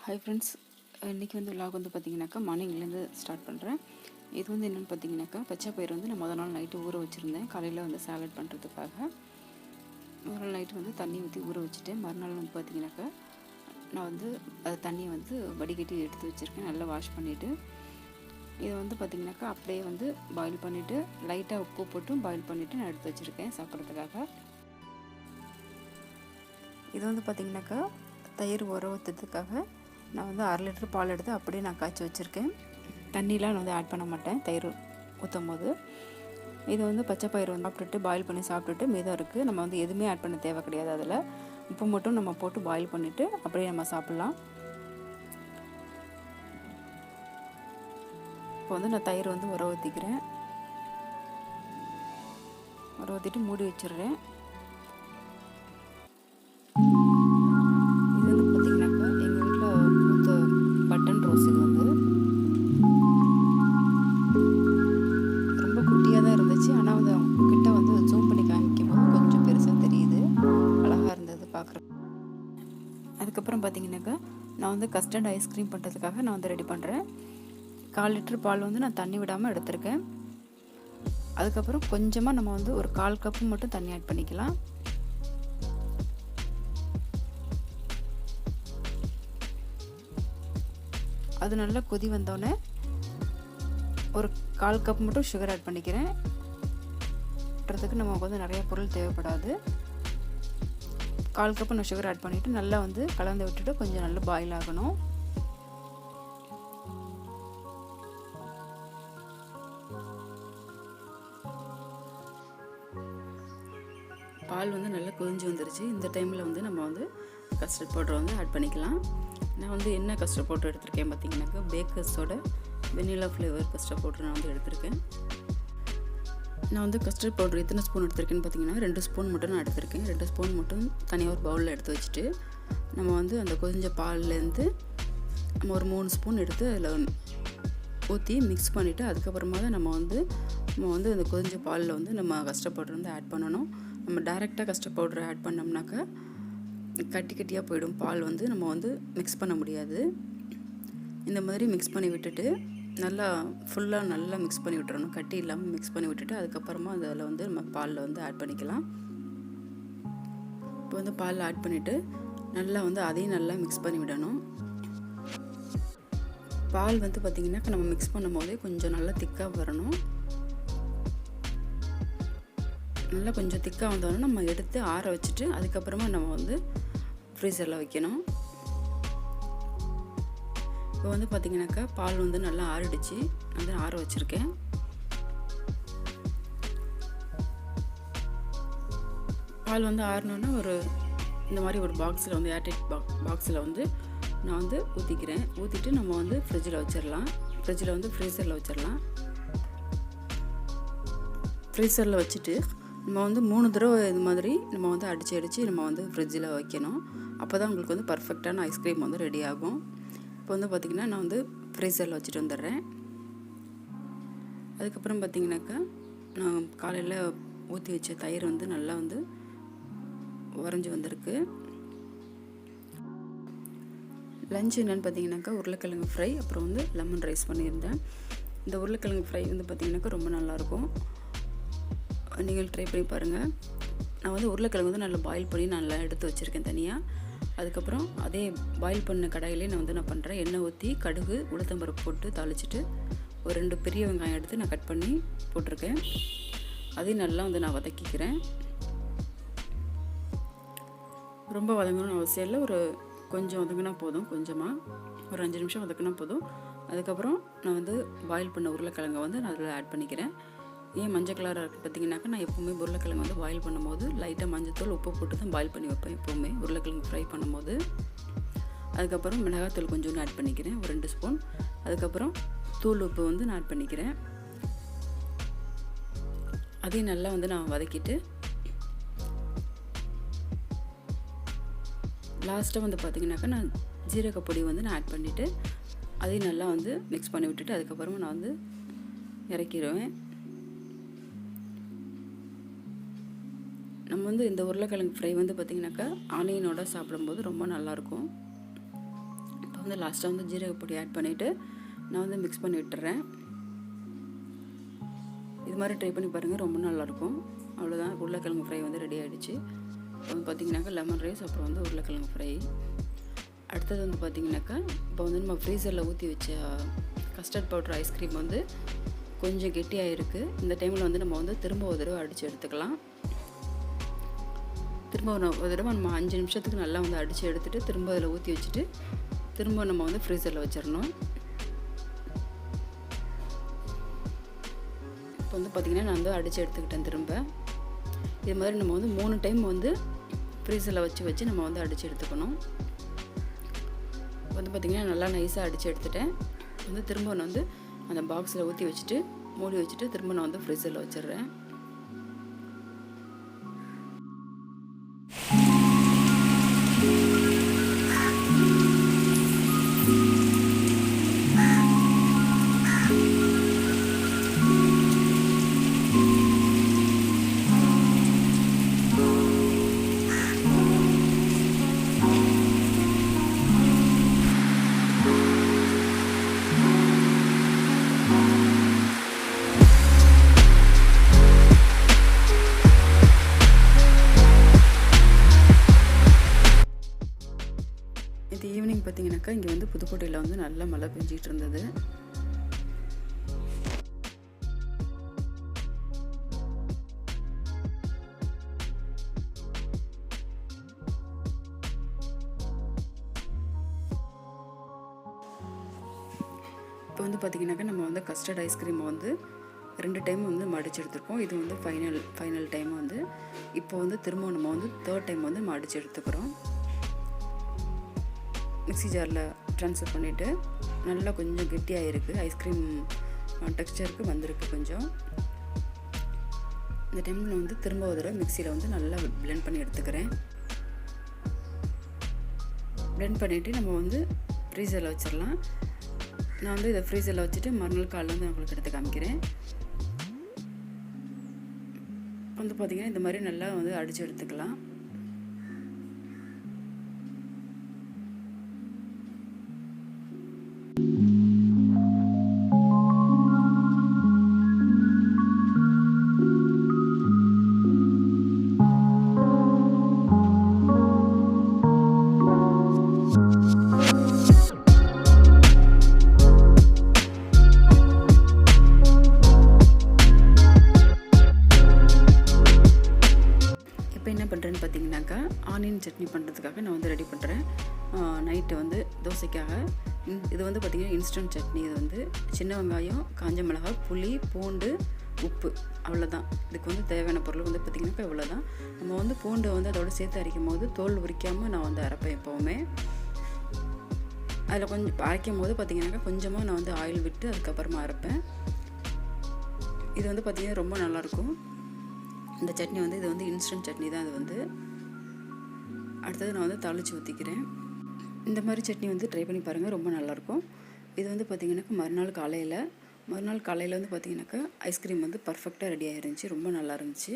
Hi friends, இன்றைக்கி வந்து vlog வந்து பார்த்திங்கனாக்கா மார்னிங்லேருந்து ஸ்டார்ட் பண்ணுறேன். இது வந்து என்னென்னு பார்த்தீங்கன்னாக்கா, பச்சை பயிர் வந்து நான் முதல் நாள் நைட்டு ஊற வச்சுருந்தேன். காலையில் வந்து சாலட் பண்ணுறதுக்காக முதல் நாள் நைட்டு வந்து தண்ணி ஊற்றி ஊற வச்சுட்டேன். மறுநாள் வந்து பார்த்திங்கனாக்கா நான் வந்து அது தண்ணியை வந்து வடிகட்டி எடுத்து வச்சுருக்கேன். நல்லா வாஷ் பண்ணிவிட்டு இதை வந்து பார்த்திங்கனாக்கா அப்படியே வந்து பாயில் பண்ணிவிட்டு லைட்டாக உப்பு போட்டு பாயில் பண்ணிவிட்டு நான் எடுத்து வச்சுருக்கேன் சாப்பிட்றதுக்காக. இது வந்து பார்த்திங்கனாக்கா தயிர் உர ஊற்றுறதுக்காக நான் வந்து 1/2 லிட்டர் பால் எடுத்து அப்படியே நான் காய்ச்சி வச்சுருக்கேன். தண்ணிலாம் நான் வந்து ஆட் பண்ண மாட்டேன் தயிர் ஊற்றும் போது. இது வந்து பச்சை பயிர் வந்து சாப்பிட்டுட்டு பாயில் பண்ணி சாப்பிட்டுட்டு மீதம் இருக்குது. நம்ம வந்து எதுவுமே ஆட் பண்ண தேவை கிடையாது. அதில் உப்பு மட்டும் நம்ம போட்டு பாயில் பண்ணிவிட்டு அப்படியே நம்ம சாப்பிட்லாம். இப்போ வந்து நான் தயிர் வந்து உர ஊற்றிக்கிறேன். உர ஊற்றிட்டு மூடி வச்சிடுறேன். இது வந்து பார்த்திங்கனாக்கா எங்கள் வீட்டில் பூத்த பட்டன் ரோஸ். இது வந்து ரொம்ப குட்டியாக தான் இருந்துச்சு. ஆனால் வந்து கிட்ட வந்து ஜூம் பண்ணி காமிக்கும் போது கொஞ்சம் பெருசாக தெரியுது. அழகாக இருந்தது பார்க்குறேன். அதுக்கப்புறம் பார்த்திங்கனாக்கா நான் வந்து கஸ்டர்ட் ஐஸ்கிரீம் பண்ணுறதுக்காக நான் வந்து ரெடி பண்ணுறேன். 1/4 லிட்டர் பால் வந்து நான் தண்ணி விடாமல் எடுத்திருக்கேன். அதுக்கப்புறம் கொஞ்சமாக நம்ம வந்து ஒரு 1/4 கப்பு மட்டும் தண்ணி ஆட் பண்ணிக்கலாம். அது நல்லா கொதி வந்தோடனே ஒரு 1/4 கப் மட்டும் சுகர் ஆட் பண்ணிக்கிறேன். பண்ணுறதுக்கு நமக்கு வந்து நிறைய பொருள் தேவைப்படாது. 1/4 கப்பு நான் சுகர் ஆட் பண்ணிவிட்டு நல்லா வந்து கலந்து விட்டுட்டு கொஞ்சம் நல்லா பாயில் ஆகணும். பால் வந்து நல்லா கொதிஞ்சு வந்துருச்சு. இந்த டைமில் வந்து நம்ம வந்து கஸ்டர்ட் பவுடர் வந்து ஆட் பண்ணிக்கலாம். நான் வந்து என்ன கஸ்டர்ட் பவுடர் எடுத்திருக்கேன் பார்த்தீங்கன்னாக்கா, பேக்கர்ஸோட வெனிலா ஃப்ளேவர் கஸ்டர்ட் பவுடர் நான் வந்து எடுத்திருக்கேன். நான் வந்து கஸ்டர்ட் பவுடர் எத்தனை ஸ்பூன் எடுத்திருக்கேன்னு பார்த்தீங்கன்னா 2 ஸ்பூன் மட்டும் நான் எடுத்திருக்கேன். 2 ஸ்பூன் மட்டும் தனியாக ஒரு பவுலில் எடுத்து வச்சுட்டு நம்ம வந்து அந்த கொதிஞ்ச பால்லேருந்து நம்ம ஒரு 3 ஸ்பூன் எடுத்து அதில் ஊற்றி மிக்ஸ் பண்ணிவிட்டு அதுக்கப்புறமா தான் நம்ம வந்து அந்த கொதிஞ்ச பாலில் வந்து நம்ம கஸ்டர்ட் பவுடர் வந்து ஆட் பண்ணணும். நம்ம டைரெக்டாக கஸ்டர்ட் பவுடர் ஆட் பண்ணோம்னாக்கா கட்டி கட்டியாக போயிடும். பால் வந்து நம்ம வந்து மிக்ஸ் பண்ண முடியாது. இந்த மாதிரி மிக்ஸ் பண்ணி விட்டுட்டு நல்லா ஃபுல்லாக நல்லா மிக்ஸ் பண்ணி விட்டுறணும். கட்டி இல்லாமல் மிக்ஸ் பண்ணி விட்டுட்டு அதுக்கப்புறமா அதில் வந்து நம்ம பாலில் வந்து ஆட் பண்ணிக்கலாம். இப்போ வந்து பாலில் ஆட் பண்ணிவிட்டு நல்லா வந்து அதையும் நல்லா மிக்ஸ் பண்ணி விடணும். பால் வந்து பார்த்திங்கன்னா நம்ம மிக்ஸ் பண்ணும் போதே கொஞ்சம் நல்லா திக்காக வரணும். நல்லா கொஞ்சம் திக்காக வந்தோடனே நம்ம எடுத்து ஆற வச்சுட்டு அதுக்கப்புறமா நம்ம வந்து ஃப்ரீசரில் வைக்கணும். இப்போ வந்து பார்த்திங்கனாக்கா பால் வந்து நல்லா ஆறிடுச்சு. வந்து ஆற வச்சுருக்கேன். பால் வந்து ஆறினோன்னா இந்த மாதிரி ஒரு பாக்ஸில் வந்து ஏர்டைட் பாக்ஸில் வந்து நான் வந்து ஊற்றிக்கிறேன். ஊற்றிட்டு நம்ம வந்து ஃப்ரிட்ஜில் வச்சிடலாம். ஃப்ரிட்ஜில் வந்து ஃப்ரீசரில் வச்சிடலாம். ஃப்ரீசரில் வச்சுட்டு நம்ம வந்து 3 தடவை இது மாதிரி நம்ம வந்து அடித்து நம்ம வந்து ஃப்ரிட்ஜில் வைக்கணும். அப்போ தான் உங்களுக்கு வந்து பர்ஃபெக்டான ஐஸ்கிரீம் வந்து ரெடி ஆகும். இப்போ வந்து பார்த்திங்கன்னா நான் வந்து ஃப்ரீசரில் வச்சுட்டு வந்துடுறேன். அதுக்கப்புறம் பார்த்திங்கனாக்கா நான் காலையில் ஊற்றி வச்ச தயிர் வந்து நல்லா வந்து உறைஞ்சி வந்திருக்கு. லஞ்ச் என்னென்னு பார்த்தீங்கன்னாக்கா உருளைக்கிழங்கு ஃப்ரை, அப்புறம் வந்து லெமன் ரைஸ் பண்ணியிருந்தேன். இந்த உருளைக்கிழங்கு ஃப்ரை வந்து பார்த்திங்கனாக்கா ரொம்ப நல்லாயிருக்கும். நீங்கள் ட்ரை பண்ணி பாருங்கள். நான் வந்து உருளைக்கிழங்கு வந்து நல்லா பாயில் பண்ணி நல்லா எடுத்து வச்சுருக்கேன் தனியாக. அதுக்கப்புறம் அதே பாயில் பண்ண கடாயிலே நான் வந்து என்ன பண்ணுறேன், எண்ணெய் ஊற்றி கடுகு உளுத்தம்பருப்பு போட்டு தாளிச்சிட்டு ஒரு 2 பெரிய வெங்காயம் எடுத்து நான் கட் பண்ணி போட்டிருக்கேன். அதையும் நல்லா வந்து நான் வதக்கிக்கிறேன். ரொம்ப வதங்கணும்னு அவசியம் இல்லை. ஒரு கொஞ்சம் வதங்கினா போதும். கொஞ்சமாக ஒரு 5 நிமிஷம் வதக்கினா போதும். அதுக்கப்புறம் நான் வந்து பாயில் பண்ண உருளைக்கிழங்கை வந்து நான் அதில் ஆட் பண்ணிக்கிறேன். ஏன் மஞ்சள் கலராக இருக்குது பார்த்திங்கனாக்கா, நான் எப்போவுமே உருளைக்கிழங்கு வந்து பாயில் பண்ணும்போது லைட்டாக மஞ்சத்தூள் உப்பு போட்டு தான் பாயில் பண்ணி வைப்பேன் எப்போவுமே உருளைக்கிழங்கு ஃப்ரை பண்ணும்போது. அதுக்கப்புறம் மிளகாத்தூள் கொஞ்சோண்டு ஆட் பண்ணிக்கிறேன், ஒரு 2 ஸ்பூன். அதுக்கப்புறம் தூள் உப்பு வந்து நான் ஆட் பண்ணிக்கிறேன். அதையும் நல்லா வந்து நான் வதக்கிட்டு லாஸ்ட்டாக வந்து பார்த்திங்கனாக்கா நான் ஜீரகப்பொடி வந்து நான் ஆட் பண்ணிவிட்டு அதையும் நல்லா வந்து மிக்ஸ் பண்ணி விட்டுட்டு அதுக்கப்புறமா நான் வந்து இறக்கிடுவேன். நம்ம வந்து இந்த உருளைக்கிழங்கு ஃப்ரை வந்து பார்த்திங்கனாக்கா ஆனியனோட சாப்பிடும்போது ரொம்ப நல்லாயிருக்கும். இப்போ வந்து லாஸ்ட்டாக வந்து ஜீரகப்பொடி ஆட் பண்ணிவிட்டு நான் வந்து மிக்ஸ் பண்ணி விட்டுறேன். இது மாதிரி ட்ரை பண்ணி பாருங்கள், ரொம்ப நல்லாயிருக்கும். அவ்வளோதான், உருளைக்கிழங்கு ஃப்ரை வந்து ரெடி ஆகிடுச்சு. இப்போ வந்து பார்த்திங்கனாக்கா லெமன் ரைஸ், அப்புறம் வந்து உருளைக்கிழங்கு ஃப்ரை. அடுத்தது வந்து பார்த்திங்கனாக்கா இப்போ வந்து நம்ம ஃப்ரீசரில் ஊற்றி வச்ச கஸ்டர்ட் பவுடர் ஐஸ்கிரீம் வந்து கொஞ்சம் கெட்டியாக இருக்குது. இந்த டைமில் வந்து நம்ம வந்து திரும்ப ஒரு தடவை அடித்து எடுத்துக்கலாம். திரும்ப ஒரு தடவை நம்ம 5 நிமிஷத்துக்கு நல்லா வந்து அடித்து எடுத்துகிட்டு திரும்ப அதில் ஊற்றி வச்சுட்டு திரும்ப நம்ம வந்து ஃப்ரீசரில் வச்சிடணும். இப்போ வந்து பார்த்திங்கன்னா நான் வந்து அடித்து எடுத்துக்கிட்டேன் திரும்ப. இது மாதிரி நம்ம வந்து 3 டைம் வந்து ஃப்ரீசரில் வச்சு நம்ம வந்து அடித்து எடுத்துக்கணும். வந்து பார்த்திங்கன்னா நல்லா நைஸாக அடித்து எடுத்துட்டேன். வந்து திரும்ப நான் வந்து அந்த பாக்ஸில் ஊற்றி வச்சுட்டு மூடி வச்சுட்டு திரும்ப நான் வந்து ஃப்ரீசரில் வச்சிடுறேன். இது ஈவினிங் பார்த்திங்கனாக்கா இங்கே வந்து புதுக்கோட்டையில் வந்து நல்லா மழை பெஞ்சிக்கிட்டு இருந்தது. இப்போ வந்து பார்த்திங்கனாக்கா நம்ம வந்து கஸ்டர்ட் ஐஸ்கிரீமை வந்து 2 டைம் வந்து மடிச்சு எடுத்துருக்கோம். இது வந்து ஃபைனல் டைம் வந்து இப்போ வந்து திரும்ப நம்ம வந்து 3rd டைம் வந்து மடிச்சு எடுத்துக்கிறோம். மிக்ஸி ஜாரில் ட்ரான்ஸ்ஃபர் பண்ணிவிட்டு நல்லா கொஞ்சம் கெட்டியாக இருக்குது, ஐஸ்கிரீம் டெக்ஸ்சருக்கு வந்திருக்கு கொஞ்சம். இந்த டைமில் நான் வந்து திரும்ப ஒரு தடவை மிக்சியில் வந்து நல்லா பிளெண்ட் பண்ணி எடுத்துக்கிறேன். பிளெண்ட் பண்ணிவிட்டு நம்ம வந்து ஃப்ரீசரில் வச்சிடலாம். நான் வந்து இதை ஃப்ரீசரில் வச்சுட்டு மறுநாள் காலையில் வந்து நான் உங்களுக்கு எடுத்து காமிக்கிறேன். வந்து பார்த்திங்கன்னா இந்த மாதிரி நல்லா வந்து அடித்து எடுத்துக்கலாம். பண்ணுறேன்னு பார்த்தீங்கன்னாக்கா ஆனியன் சட்னி பண்ணுறதுக்காக நான் வந்து ரெடி பண்ணுறேன். நைட்டு வந்து தோசைக்காக. இது வந்து பார்த்திங்கன்னா இன்ஸ்டன்ட் சட்னி. இது வந்து சின்ன வெங்காயம், காஞ்ச மிளகாய், புளி, பூண்டு, உப்பு, அவ்வளோதான். இதுக்கு வந்து தேவையான பொருள் வந்து பார்த்திங்கனாக்கா இவ்வளோதான். நம்ம வந்து பூண்டை வந்து அதோட சேர்த்து அரைக்கும் போது தோல் உரிக்காமல் நான் வந்து அரைப்பேன் எப்போவுமே. அதில் கொஞ்சம் அரைக்கும் போது பார்த்திங்கனாக்கா கொஞ்சமாக நான் வந்து ஆயில் விட்டு அதுக்கப்புறமா அரைப்பேன். இது வந்து பார்த்திங்கன்னா ரொம்ப நல்லாயிருக்கும் இந்த சட்னி வந்து. இது வந்து இன்ஸ்டன்ட் சட்னி தான். இது வந்து அடுத்தது நான் வந்து தாளித்து ஊற்றிக்கிறேன். இந்த மாதிரி சட்னி வந்து ட்ரை பண்ணி பாருங்கள், ரொம்ப நல்லாயிருக்கும். இது வந்து பார்த்திங்கனாக்கா மறுநாள் காலையில் வந்து பார்த்திங்கனாக்கா ஐஸ்கிரீம் வந்து பர்ஃபெக்டாக ரெடி ஆகிருந்துச்சி, ரொம்ப நல்லா இருந்துச்சு.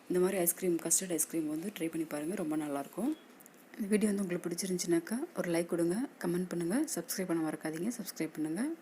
இந்த மாதிரி ஐஸ்கிரீம், கஸ்டர்ட் ஐஸ்கிரீம் வந்து ட்ரை பண்ணி பாருங்கள், ரொம்ப நல்லாயிருக்கும். இந்த வீடியோ வந்து உங்களுக்கு பிடிச்சிருந்துச்சினாக்கா ஒரு லைக் கொடுங்க, கமெண்ட் பண்ணுங்கள், சப்ஸ்கிரைப் பண்ண மறக்காதீங்க, சப்ஸ்கிரைப் பண்ணுங்கள்.